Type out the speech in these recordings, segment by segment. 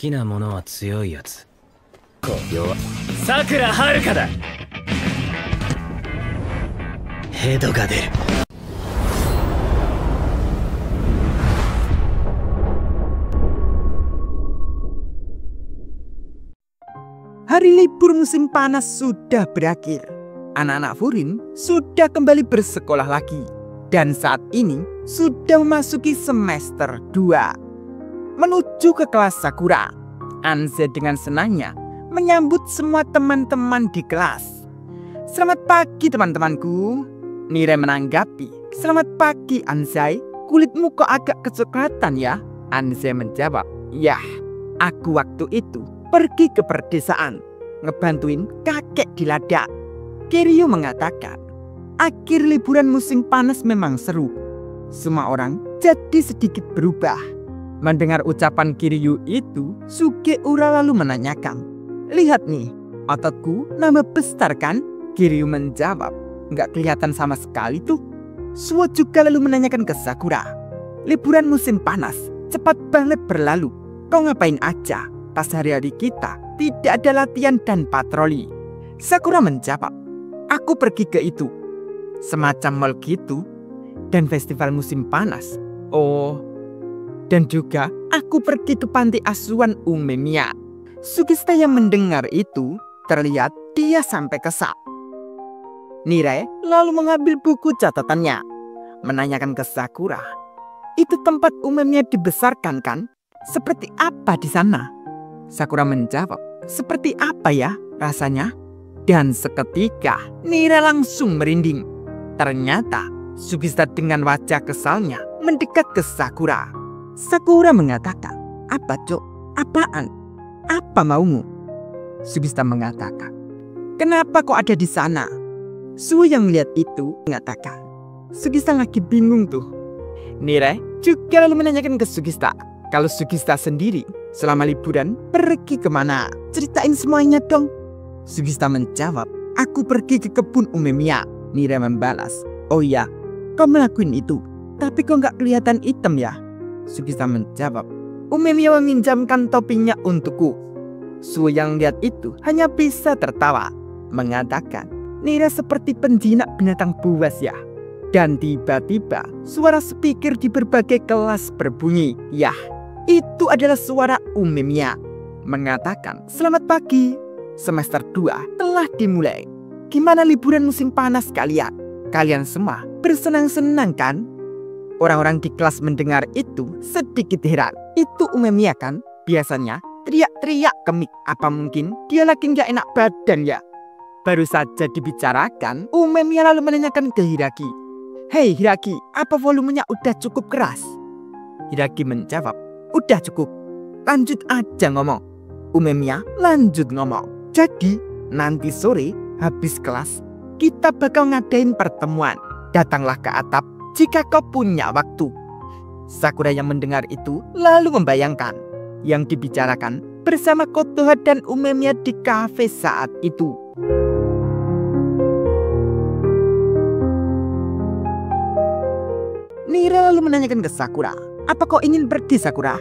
きなものは強いやつ。弱。さくらはるかだ。ヘドが出る。Hari libur musim panas sudah berakhir. Anak-anak Furin sudah kembali bersekolah lagi. Dan saat ini sudah memasuki semester 2. Menuju ke kelas Sakura, Anze dengan senangnya menyambut semua teman-teman di kelas. "Selamat pagi teman-temanku." Nire menanggapi, "Selamat pagi Anzai, kulitmu kok agak kecoklatan ya?" Anze menjawab, "Yah, aku waktu itu pergi ke perdesaan, ngebantuin kakek di ladang." Kiryu mengatakan, akhir liburan musim panas memang seru. Semua orang jadi sedikit berubah. Mendengar ucapan Kiryu itu, Sugeura lalu menanyakan, "Lihat nih, ototku nambah besar kan?" Kiryu menjawab, "Nggak kelihatan sama sekali tuh." Suo juga lalu menanyakan ke Sakura, "Liburan musim panas cepat banget berlalu. Kau ngapain aja? Pas hari-hari kita tidak ada latihan dan patroli." Sakura menjawab, "Aku pergi ke itu, semacam mall gitu, dan festival musim panas. Oh, dan juga aku pergi ke panti asuhan Umemiya." Sugista yang mendengar itu terlihat dia sampai kesal. Nire lalu mengambil buku catatannya, menanyakan ke Sakura, "Itu tempat Umemiya dibesarkan kan? Seperti apa di sana?" Sakura menjawab, "Seperti apa ya rasanya?" Dan seketika Nire langsung merinding. Ternyata Sugista dengan wajah kesalnya mendekat ke Sakura. Sakura mengatakan, "Apa cok? Apaan? Apa maumu?" Sugista mengatakan, "Kenapa kok ada di sana?" Suo yang melihat itu mengatakan, "Sugista lagi bingung tuh." Nire juga lalu menanyakan ke Sugista, kalau Sugista sendiri selama liburan pergi kemana? "Ceritain semuanya dong." Sugista menjawab, "Aku pergi ke kebun Umemiya." Nire membalas, "Oh ya, kau melakukan itu, tapi kau nggak kelihatan hitam ya?" Sugista menjawab, "Umemiya meminjamkan topinya untukku." Suo yang lihat itu hanya bisa tertawa, mengatakan, "Nire seperti penjinak binatang buas ya." Dan tiba-tiba suara speaker di berbagai kelas berbunyi. Yah, itu adalah suara Umemiya mengatakan, "Selamat pagi. Semester 2 telah dimulai. Gimana liburan musim panas kalian? Kalian semua bersenang-senang kan?" Orang-orang di kelas mendengar itu sedikit heran. Itu Umemiya kan? Biasanya teriak-teriak ke mic. Apa mungkin dia lagi nggak enak badan ya? Baru saja dibicarakan, Umemiya lalu menanyakan ke Hiragi, "Hei Hiragi, apa volumenya udah cukup keras?" Hiragi menjawab, "Udah cukup. Lanjut aja ngomong." Umemiya lanjut ngomong, "Jadi nanti sore habis kelas kita bakal ngadain pertemuan. Datanglah ke atap jika kau punya waktu." Sakura yang mendengar itu lalu membayangkan yang dibicarakan bersama Kotoha dan Umemiya di kafe saat itu. Nire lalu menanyakan ke Sakura, "Apa kau ingin pergi Sakura?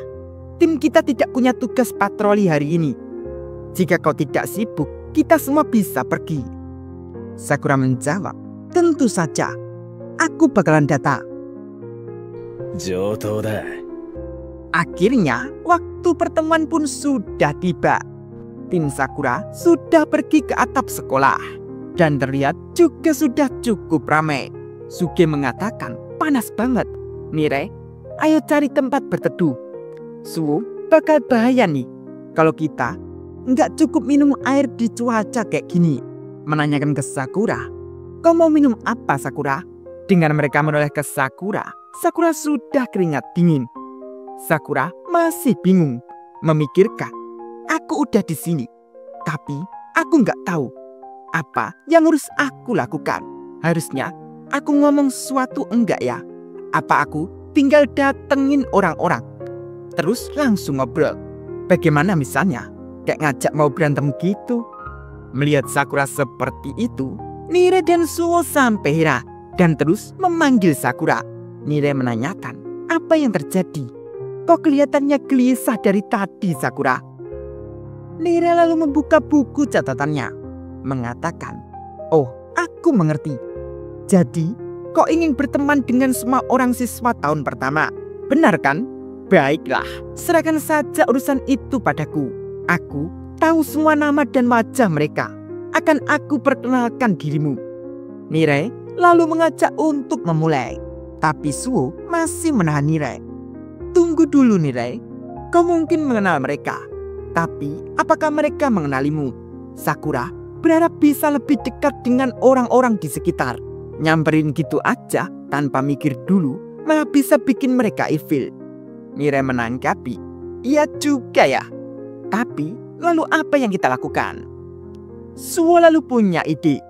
Tim kita tidak punya tugas patroli hari ini. Jika kau tidak sibuk, kita semua bisa pergi." Sakura menjawab, "Tentu saja, aku bakalan datang." Jotou-da. Akhirnya, waktu pertemuan pun sudah tiba. Tim Sakura sudah pergi ke atap sekolah. Dan terlihat juga sudah cukup ramai. Suge mengatakan, "Panas banget. Nire, ayo cari tempat berteduh. Suo, bakal bahaya nih kalau kita nggak cukup minum air di cuaca kayak gini." Menanyakan ke Sakura, "Kau mau minum apa Sakura?" Dengan mereka menoleh ke Sakura, Sakura sudah keringat dingin. Sakura masih bingung, memikirkan, "Aku udah di sini, tapi aku nggak tahu apa yang harus aku lakukan. Harusnya aku ngomong sesuatu enggak ya? Apa aku tinggal datengin orang-orang terus langsung ngobrol? Bagaimana misalnya kayak ngajak mau berantem gitu?" Melihat Sakura seperti itu, Nire dan Suo sampai heran dan terus memanggil Sakura. Nire menanyakan, "Apa yang terjadi? Kok kelihatannya gelisah dari tadi Sakura?" Nire lalu membuka buku catatannya, mengatakan, "Oh, aku mengerti. Jadi, kau ingin berteman dengan semua orang siswa tahun pertama, benar kan? Baiklah, serahkan saja urusan itu padaku. Aku tahu semua nama dan wajah mereka. Akan aku perkenalkan dirimu." Nire lalu mengajak untuk memulai. Tapi Suo masih menahan Nire. "Tunggu dulu Nire, kau mungkin mengenal mereka. Tapi apakah mereka mengenalimu?" Sakura berharap bisa lebih dekat dengan orang-orang di sekitar. Nyamperin gitu aja tanpa mikir dulu malah bisa bikin mereka ilfil. Nire menanggapi, "Iya juga ya. Tapi lalu apa yang kita lakukan?" Suo lalu punya ide.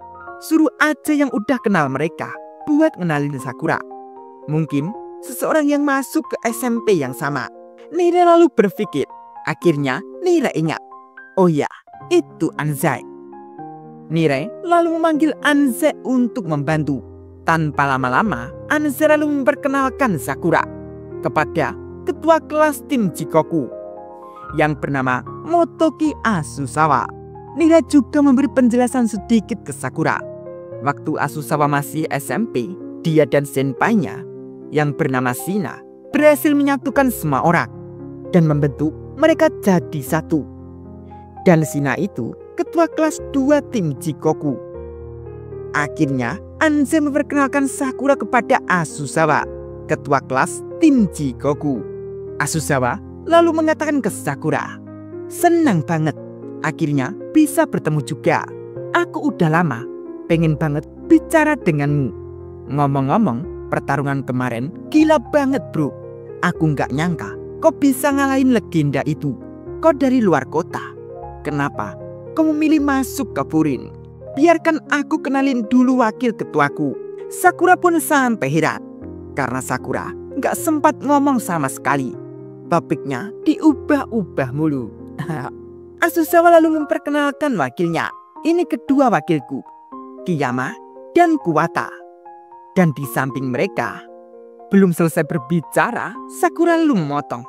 Suruh aja yang udah kenal mereka buat ngenalin Sakura. Mungkin seseorang yang masuk ke SMP yang sama. Nire lalu berpikir. Akhirnya Nire ingat. Oh ya, itu Anzai. Nire lalu memanggil Anzai untuk membantu. Tanpa lama-lama, Anzai lalu memperkenalkan Sakura kepada ketua kelas tim Jikoku yang bernama Motoki Asusawa. Nire juga memberi penjelasan sedikit ke Sakura. Waktu Asusawa masih SMP, dia dan senpainya yang bernama Shina berhasil menyatukan semua orang dan membentuk mereka jadi satu. Dan Shina itu ketua kelas 2 tim Jikoku. Akhirnya Anzai memperkenalkan Sakura kepada Asusawa, ketua kelas tim Jikoku. Asusawa lalu mengatakan ke Sakura, "Senang banget akhirnya bisa bertemu juga. Aku udah lama pengen banget bicara denganmu. Ngomong-ngomong, pertarungan kemarin gila banget bro. Aku nggak nyangka kau bisa ngalahin legenda itu. Kau dari luar kota. Kenapa kau memilih masuk ke Furin? Biarkan aku kenalin dulu wakil ketuaku." Sakura pun sampai heran karena Sakura nggak sempat ngomong sama sekali. Topiknya diubah-ubah mulu. Asusawa lalu memperkenalkan wakilnya. "Ini kedua wakilku, Kiyama dan Kuwata." Dan di samping mereka, belum selesai berbicara, Sakura lalu memotong.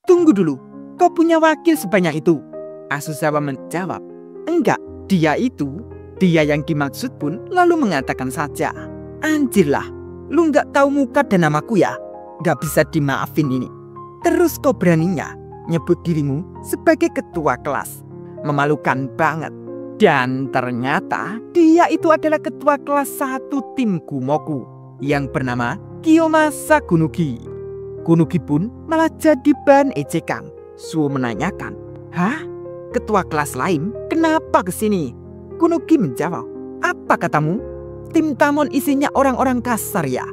Tunggu dulu, kau punya wakil sebanyak itu?" Asusawa menjawab, "Enggak, dia yang dimaksud pun lalu mengatakan saja, 'Anjir lah, lu nggak tahu muka dan namaku ya? Nggak bisa dimaafin ini. Terus kau beraninya nyebut dirimu sebagai ketua kelas. Memalukan banget.' Dan ternyata dia itu adalah ketua kelas 1 tim Kumoku yang bernama Kiyomasa Kunugi. Kunugi pun malah jadi bahan ejekan. Suo menanyakan, "Hah? Ketua kelas lain kenapa kesini?" Kunugi menjawab, "Apa katamu? Tim Tamon isinya orang-orang kasar ya?"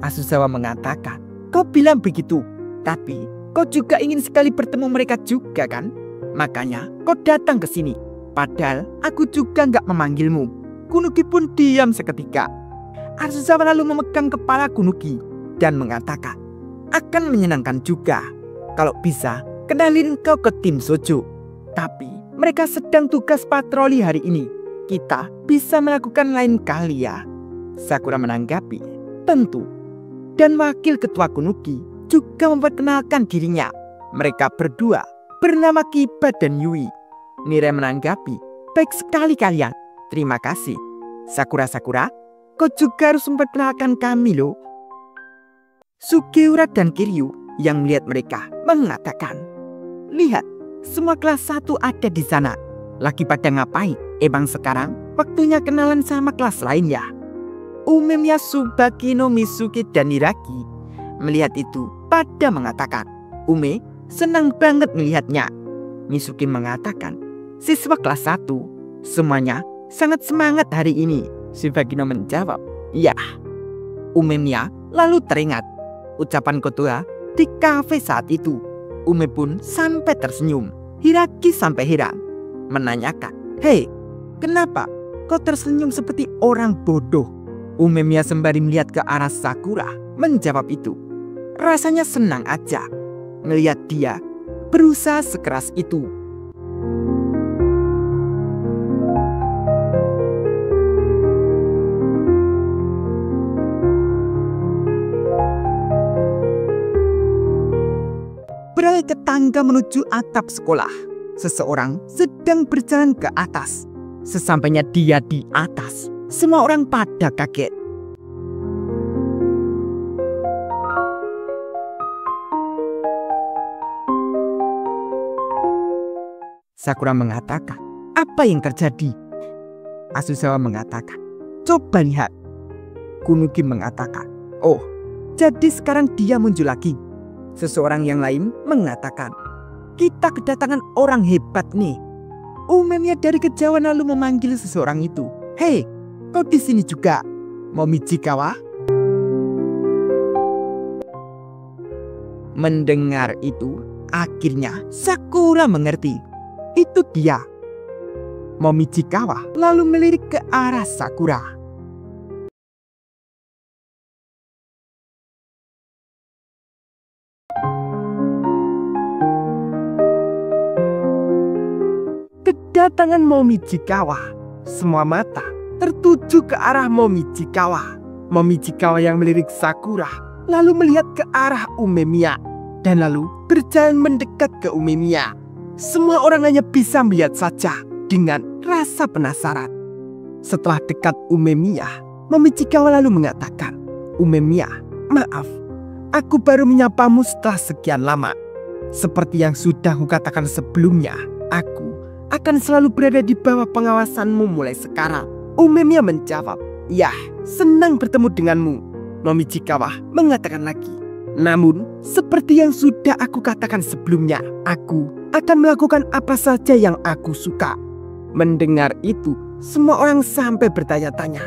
Asusawa mengatakan, "Kau bilang begitu, tapi kau juga ingin sekali bertemu mereka juga kan? Makanya kau datang ke sini. Padahal aku juga nggak memanggilmu." Kunugi pun diam seketika. Asusawa lalu memegang kepala Kunugi dan mengatakan, "Akan menyenangkan juga kalau bisa kenalin kau ke tim Sojo. Tapi mereka sedang tugas patroli hari ini. Kita bisa melakukan lain kali ya." Sakura menanggapi, "Tentu." Dan wakil ketua Kunugi juga memperkenalkan dirinya. Mereka berdua bernama Kiba dan Yui. Nire menanggapi, "Baik sekali kalian. Terima kasih. Sakura, kau juga harus memperkenalkan kami loh." Sugiura dan Kiryu yang melihat mereka mengatakan, "Lihat, semua kelas 1 ada di sana. Lagi pada ngapain? Emang sekarang waktunya kenalan sama kelas lain ya?" Umemiya, Tsubaki no Mitsuki dan Niraki melihat itu pada mengatakan, "Ume senang banget melihatnya." Mitsuki mengatakan, "Siswa kelas 1 semuanya sangat semangat hari ini." Tsubaki no menjawab, "Ya." Umemiya lalu teringat ucapan ketua di kafe saat itu. Ume pun sampai tersenyum. Hiraki sampai heran, menanyakan, "Hei, kenapa kau tersenyum seperti orang bodoh?" Umemiya sembari melihat ke arah Sakura menjawab itu, "Rasanya senang aja melihat dia berusaha sekeras itu." Beralih ke tangga menuju atap sekolah. seseorang sedang berjalan ke atas. Sesampainya dia di atas, semua orang pada kaget. Sakura mengatakan, "Apa yang terjadi?" Azusawa mengatakan, "Coba lihat." Kunuki mengatakan, "Oh, jadi sekarang dia muncul lagi." Seseorang yang lain mengatakan, "Kita kedatangan orang hebat nih." Umemnya dari kejauhan lalu memanggil seseorang itu, "Hei, kau di sini juga, Momichikawa?" Mendengar itu, akhirnya Sakura mengerti. Itu dia. Momichikawa lalu melirik ke arah Sakura. Kedatangan Momichikawa, semua mata tertuju ke arah Momichikawa. Momichikawa yang melirik Sakura lalu melihat ke arah Umemiya dan lalu berjalan mendekat ke Umemiya. Semua orang hanya bisa melihat saja dengan rasa penasaran. Setelah dekat Umemiya, Momichikawa lalu mengatakan, "Umemiya, maaf, aku baru menyapamu setelah sekian lama. Seperti yang sudah kukatakan sebelumnya, aku akan selalu berada di bawah pengawasanmu mulai sekarang." Umemiya menjawab, "Yah, senang bertemu denganmu." Momichikawa mengatakan lagi, "Namun, seperti yang sudah aku katakan sebelumnya, aku akan melakukan apa saja yang aku suka." Mendengar itu, semua orang sampai bertanya-tanya,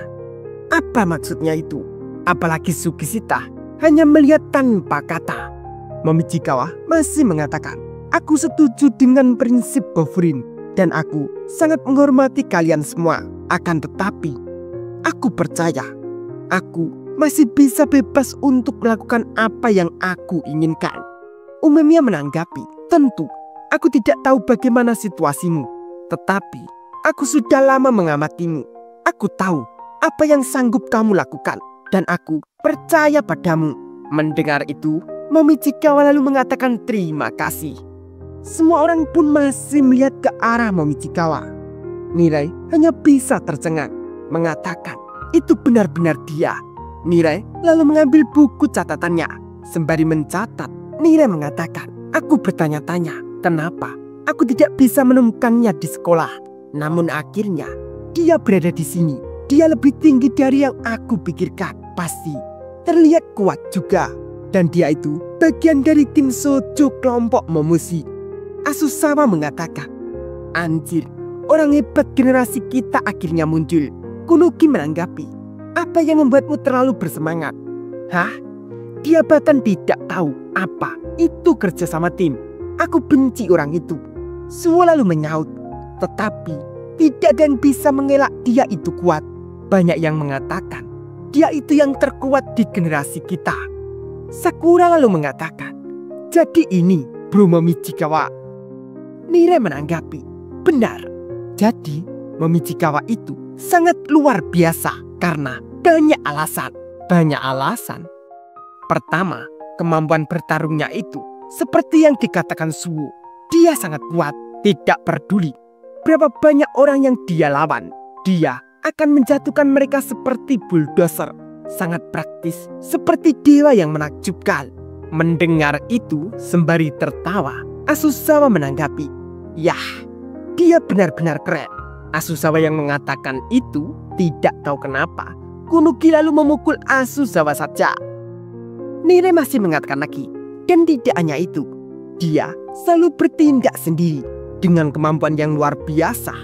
apa maksudnya itu? Apalagi Sukishita hanya melihat tanpa kata. Momichikawa masih mengatakan, "Aku setuju dengan prinsip Bofurin dan aku sangat menghormati kalian semua. Akan tetapi, aku percaya aku masih bisa bebas untuk melakukan apa yang aku inginkan." Umemiya menanggapi, "Tentu, aku tidak tahu bagaimana situasimu. Tetapi, aku sudah lama mengamatimu. Aku tahu apa yang sanggup kamu lakukan. Dan aku percaya padamu." Mendengar itu, Momichikawa lalu mengatakan terima kasih. Semua orang pun masih melihat ke arah Momichikawa. Mirai hanya bisa tercengang, mengatakan itu benar-benar dia. Mirai lalu mengambil buku catatannya. Sembari mencatat, Mirai mengatakan, "Aku bertanya-tanya, kenapa aku tidak bisa menemukannya di sekolah. Namun akhirnya, dia berada di sini. Dia lebih tinggi dari yang aku pikirkan. Pasti terlihat kuat juga. Dan dia itu bagian dari tim Shoujo kelompok Momoshi." Azusawa mengatakan, "Anjir, orang hebat generasi kita akhirnya muncul." Kunuki menanggapi, "Apa yang membuatmu terlalu bersemangat?" "Hah? Dia bahkan tidak tahu apa itu kerja sama tim. Aku benci orang itu." Semua lalu menyaut, tetapi tidak ada yang bisa mengelak dia itu kuat. Banyak yang mengatakan dia itu yang terkuat di generasi kita. Sakura lalu mengatakan, "Jadi ini Bro Momichikawa." Mirai menanggapi, "Benar. Jadi Momichikawa itu sangat luar biasa karena banyak alasan." Banyak alasan? Pertama, kemampuan bertarungnya itu seperti yang dikatakan Suwo. Dia sangat kuat, tidak peduli berapa banyak orang yang dia lawan. Dia akan menjatuhkan mereka seperti bulldozer. Sangat praktis, seperti dewa yang menakjubkan. Mendengar itu, sembari tertawa, Azusawa menanggapi, "Yah, dia benar-benar keren." Azusawa yang mengatakan itu tidak tahu kenapa Kunuki lalu memukul Azusawa saja. Mirai masih mengatakan lagi, dan tidak hanya itu, dia selalu bertindak sendiri. Dengan kemampuan yang luar biasa,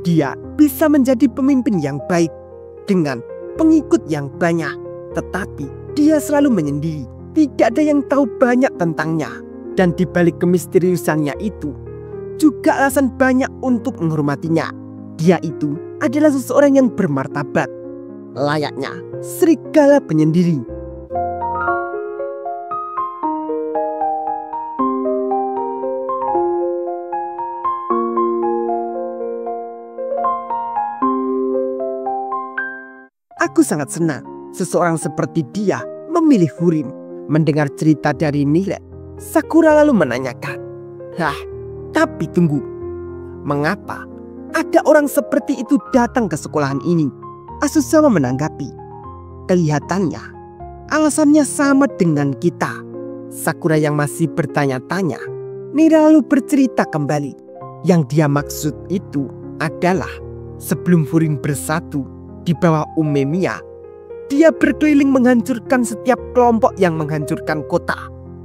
dia bisa menjadi pemimpin yang baik dengan pengikut yang banyak. Tetapi dia selalu menyendiri, tidak ada yang tahu banyak tentangnya. Dan di balik kemisteriusannya itu juga alasan banyak untuk menghormatinya. Dia itu adalah seseorang yang bermartabat, layaknya serigala penyendiri. Aku sangat senang seseorang seperti dia memilih Furin. Mendengar cerita dari Mirai, Sakura lalu menanyakan, "Hah, tapi tunggu, Mengapa ada orang seperti itu datang ke sekolahan ini? Azusawa menanggapi, kelihatannya alasannya sama dengan kita. Sakura yang masih bertanya-tanya, Nira lalu bercerita kembali. Yang dia maksud itu adalah sebelum Furin bersatu di bawah Umemiya, dia berkeliling menghancurkan setiap kelompok yang menghancurkan kota.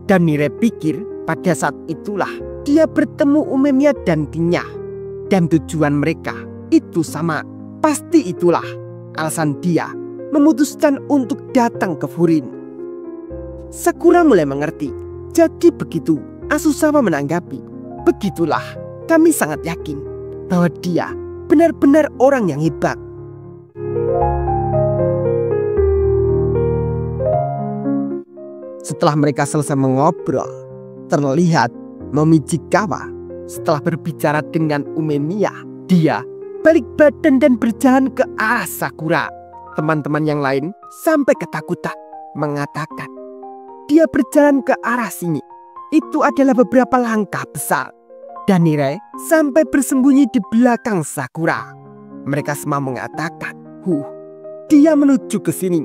Dan Nire pikir pada saat itulah dia bertemu Umemiya dan Kinya. Dan tujuan mereka itu sama. Pasti itulah alasan dia memutuskan untuk datang ke Furin. Sakura mulai mengerti. Jadi begitu, Azusawa menanggapi. Begitulah, kami sangat yakin bahwa dia benar-benar orang yang hebat. Setelah mereka selesai mengobrol, terlihat Momijikawa setelah berbicara dengan Umemiya, dia balik badan dan berjalan ke arah Sakura. Teman-teman yang lain sampai ketakutan, mengatakan dia berjalan ke arah sini. Itu adalah beberapa langkah besar. Dan Nire sampai bersembunyi di belakang Sakura. Mereka semua mengatakan, dia menuju ke sini.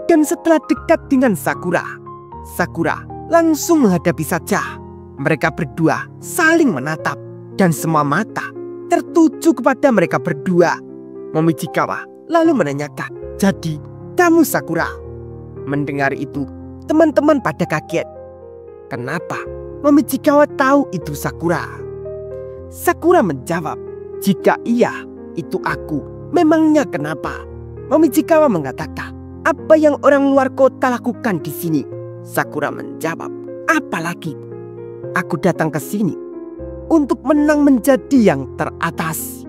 Dan setelah dekat dengan Sakura, Sakura langsung menghadapi saja. Mereka berdua saling menatap dan semua mata tertuju kepada mereka berdua. Momijikawa lalu menanyakan, jadi kamu Sakura? Mendengar itu, teman-teman pada kaget. Kenapa Momijikawa tahu itu Sakura? Sakura menjawab, jika iya, itu aku. Memangnya kenapa? Momijikawa mengatakan, apa yang orang luar kota lakukan di sini? Sakura menjawab, apalagi? Aku datang ke sini untuk menang menjadi yang teratas.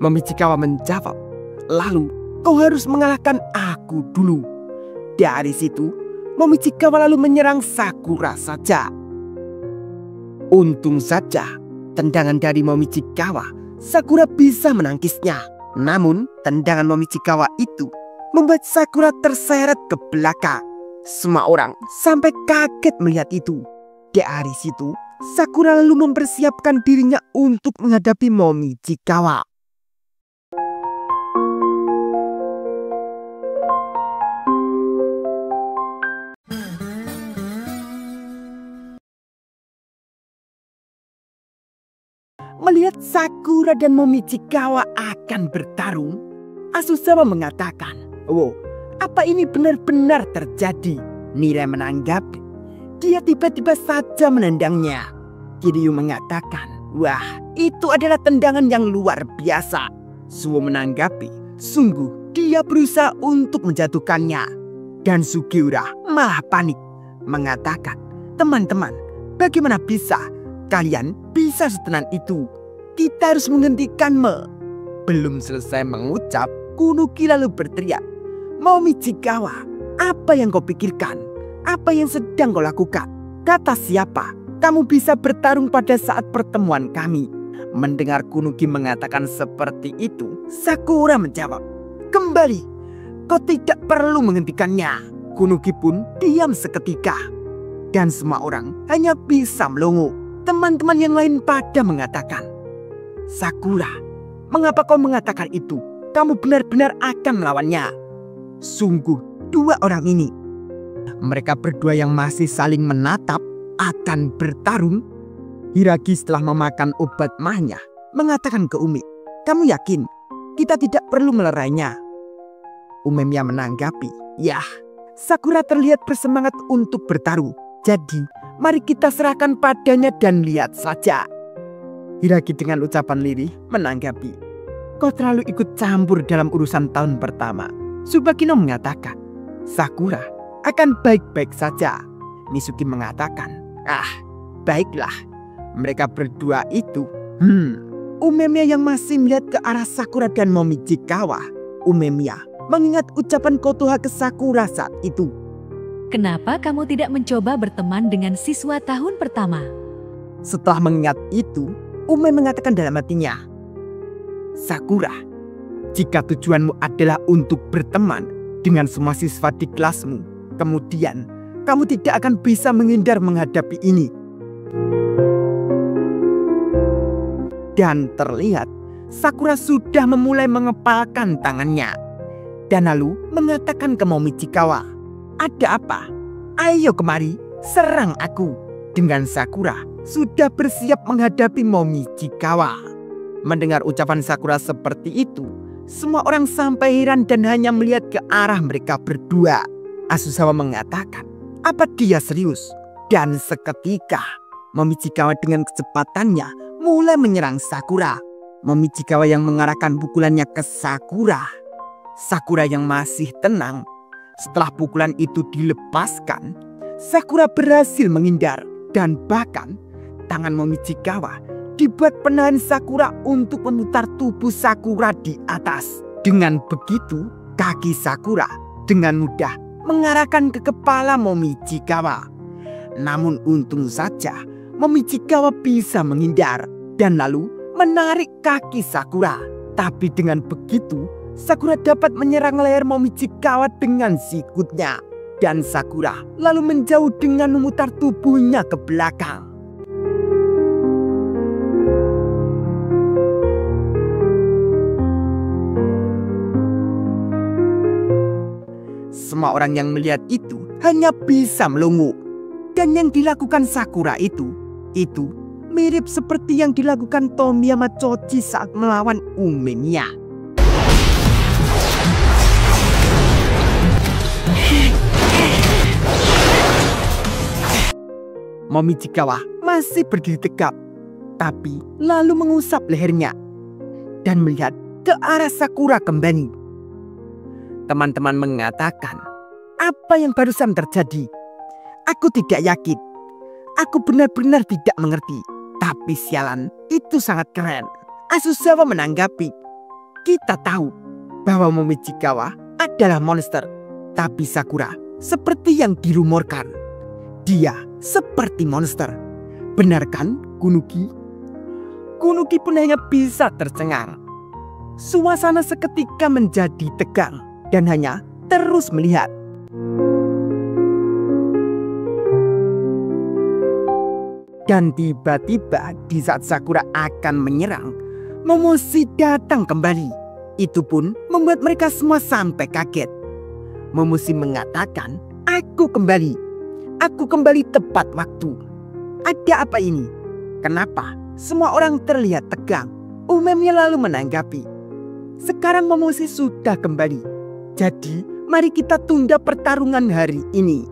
Momijikawa menjawab, lalu kau harus mengalahkan aku dulu. Dari situ, Momijikawa lalu menyerang Sakura saja. Untung saja, tendangan dari Momijikawa, Sakura bisa menangkisnya. Namun, tendangan Momijikawa itu membuat Sakura terseret ke belakang. Semua orang sampai kaget melihat itu. Dari situ, Sakura lalu mempersiapkan dirinya untuk menghadapi Momijikawa. Melihat Sakura dan Momijikawa akan bertarung, Azusawa mengatakan, apa ini benar-benar terjadi? Nire menanggapi, dia tiba-tiba saja menendangnya. Kiryu mengatakan, wah, itu adalah tendangan yang luar biasa. Suwo menanggapi, sungguh dia berusaha untuk menjatuhkannya. Dan Sugiura malah panik, mengatakan, teman-teman, bagaimana bisa kalian bisa setenan itu? Kita harus menghentikanmu. Belum selesai mengucap, Kunuki lalu berteriak, Momijikawa, apa yang kau pikirkan? Apa yang sedang kau lakukan? Kata siapa kamu bisa bertarung pada saat pertemuan kami? Mendengar Kunuki mengatakan seperti itu, Sakura menjawab, kembali, kau tidak perlu menghentikannya. Kunuki pun diam seketika. Dan semua orang hanya bisa melongo. Teman-teman yang lain pada mengatakan, Sakura, mengapa kau mengatakan itu? Kamu benar-benar akan melawannya. Sungguh, dua orang ini, mereka berdua yang masih saling menatap akan bertarung. Hiragi setelah memakan obat mahnya mengatakan ke Umi, kamu yakin kita tidak perlu melerainya? Umemiya menanggapi, yah, Sakura terlihat bersemangat untuk bertarung. Jadi, mari kita serahkan padanya dan lihat saja. Hiragi dengan ucapan lirih menanggapi, kau terlalu ikut campur dalam urusan tahun pertama. Tsubakino mengatakan, Sakura akan baik-baik saja. Mizuki mengatakan, baiklah. Mereka berdua itu, Umemiya yang masih melihat ke arah Sakura dan Momijikawa. Umemiya mengingat ucapan Kotoha ke Sakura saat itu. Kenapa kamu tidak mencoba berteman dengan siswa tahun pertama? Setelah mengingat itu, Ume mengatakan dalam hatinya, Sakura, jika tujuanmu adalah untuk berteman dengan semua siswa di kelasmu, kemudian kamu tidak akan bisa menghindar menghadapi ini. Dan terlihat Sakura sudah memulai mengepalkan tangannya. Dan lalu mengatakan ke Momichikawa, "Ada apa? Ayo kemari, serang aku." Dengan Sakura sudah bersiap menghadapi Momichikawa. Mendengar ucapan Sakura seperti itu, semua orang sampai heran dan hanya melihat ke arah mereka berdua. Azusawa mengatakan, "Apa dia serius?" Dan seketika Momichikawa dengan kecepatannya mulai menyerang Sakura. Momichikawa yang mengarahkan pukulannya ke Sakura. Sakura yang masih tenang. Setelah pukulan itu dilepaskan, Sakura berhasil menghindar. Dan bahkan tangan Momichikawa dibuat penahan Sakura untuk memutar tubuh Sakura di atas. Dengan begitu, kaki Sakura dengan mudah mengarahkan ke kepala Momichikawa. Namun untung saja Momichikawa bisa menghindar dan lalu menarik kaki Sakura. Tapi dengan begitu, Sakura dapat menyerang leher Momichikawa dengan sikutnya. Dan Sakura lalu menjauh dengan memutar tubuhnya ke belakang. Semua orang yang melihat itu hanya bisa melongo. Dan yang dilakukan Sakura itu mirip seperti yang dilakukan Tomiyama Choji saat melawan Umemiya. Momichikawa masih berdiri tegap, tapi lalu mengusap lehernya dan melihat ke arah Sakura kembali. Teman-teman mengatakan, "Apa yang barusan terjadi? Aku tidak yakin. Aku benar-benar tidak mengerti. Tapi sialan, itu sangat keren." Azusawa menanggapi, "Kita tahu bahwa Momichikawa adalah monster. Tapi Sakura seperti yang dirumorkan. Dia seperti monster. Benar kan, Kunuki?" Kunuki pun hanya bisa tercengang. Suasana seketika menjadi tegang dan hanya terus melihat. Dan tiba-tiba di saat Sakura akan menyerang, Momoshi datang kembali. Itu pun membuat mereka semua sampai kaget. Momoshi mengatakan, "Aku kembali. Aku kembali tepat waktu." Ada apa ini? Kenapa semua orang terlihat tegang? Umemiya lalu menanggapi, "Sekarang Momoshi sudah kembali. Jadi mari kita tunda pertarungan hari ini."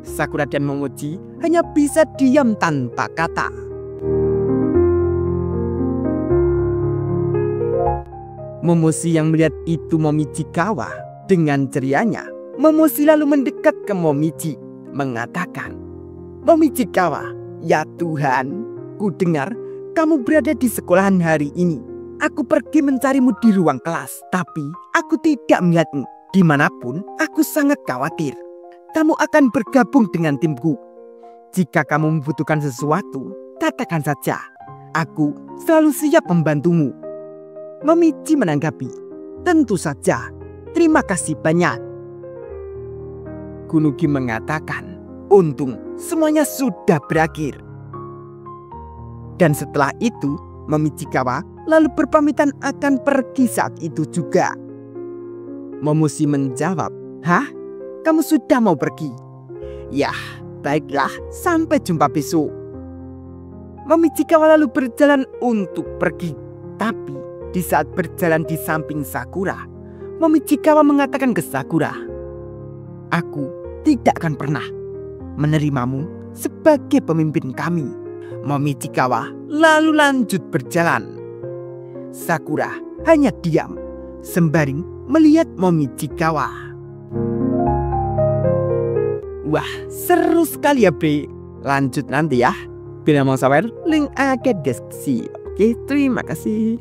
Sakura dan Momochi hanya bisa diam tanpa kata. Momoshi yang melihat itu Momichikawa, dengan cerianya Momoshi lalu mendekat ke Momichi, mengatakan, "Momichikawa, ya Tuhan, ku dengar kamu berada di sekolahan hari ini. Aku pergi mencarimu di ruang kelas, tapi aku tidak melihatmu. Dimanapun, aku sangat khawatir. Kamu akan bergabung dengan timku. Jika kamu membutuhkan sesuatu, katakan saja. Aku selalu siap membantumu." Momichi menanggapi, "Tentu saja. Terima kasih banyak." Kunuki mengatakan, "Untung semuanya sudah berakhir." Dan setelah itu, Momichikawa lalu berpamitan akan pergi saat itu juga. Momoshi menjawab, "Hah? Kamu sudah mau pergi? Yah, baiklah, sampai jumpa besok." Momichikawa lalu berjalan untuk pergi. Tapi di saat berjalan di samping Sakura, Momichikawa mengatakan ke Sakura, "Aku tidak akan pernah menerimamu sebagai pemimpin kami." Momichikawa lalu lanjut berjalan. Sakura hanya diam sembari melihat Momichikawa. Wah, seru sekali ya, Bre. Lanjut nanti ya. Bila mau sawer, link ada di deskripsi. Oke, terima kasih.